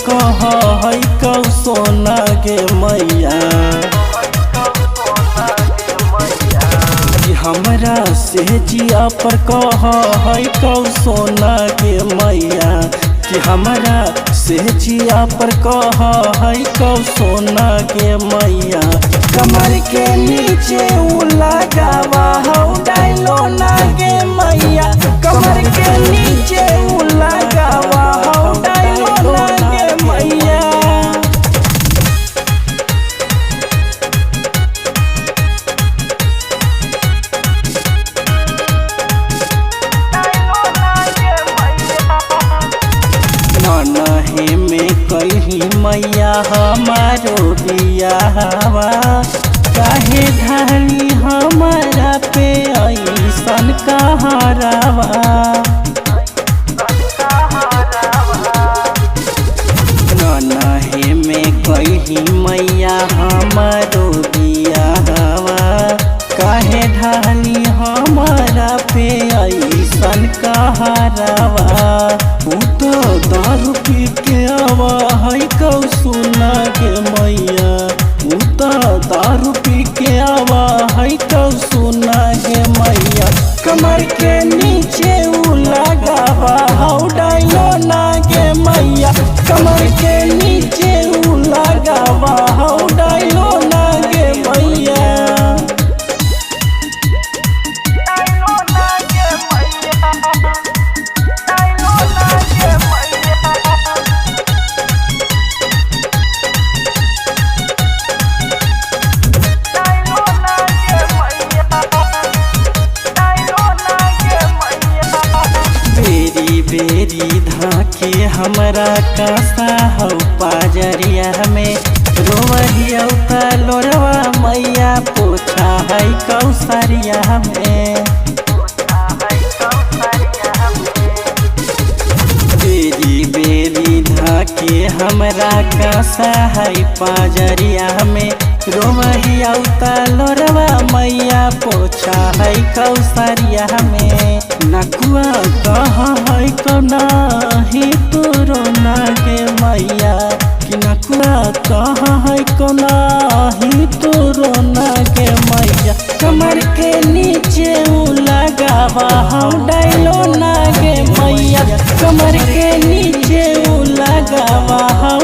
कह है कौ सोना गे मैया हमरा से जिया पर कह है कौ सोना गे मैया कि हमरा से जिया पर कह है कौ सोना गे मैया कमर के नीचे उ लगावा हौ डालो ना गे मैया कमर के नीचे उ लगावा हौ डालो ना गे मैया नहे में कहीं मैया हमारो बियाहवा काहे ढाली हमारा पे ऐसन कहरावा नहे में कहीं मैया हमारो बियाहवा काहे ढाली हमारा पे ऐसन कहरावा तो दारू पी के आवा है कौ सुना गे मैया तो दारू पी के आवा है कौ सुना गे मैया कमर के नीचे उ लगावा हौ डालो ना गे मैया कमर के नीचे उ लगावा हौ डालो ना गे मैया बेरी धाके हमरा कासा हौ पाजरिया में रोवहिया लोरवा मैया पोछा है कौसरिया में बेरी धाके हमरा कासा है पाजरिया में रोवहिया लोरवा मैया पोछा है कौसरिया में नकुआ कहा है कौना ही तोरो नागे मैया कि नकुआ कहा है कौना ही तोरो नागे मैया कमर के नीचे उ लगावा हौ डालो नागे मैया कमर के नीचे उ लगावा हौ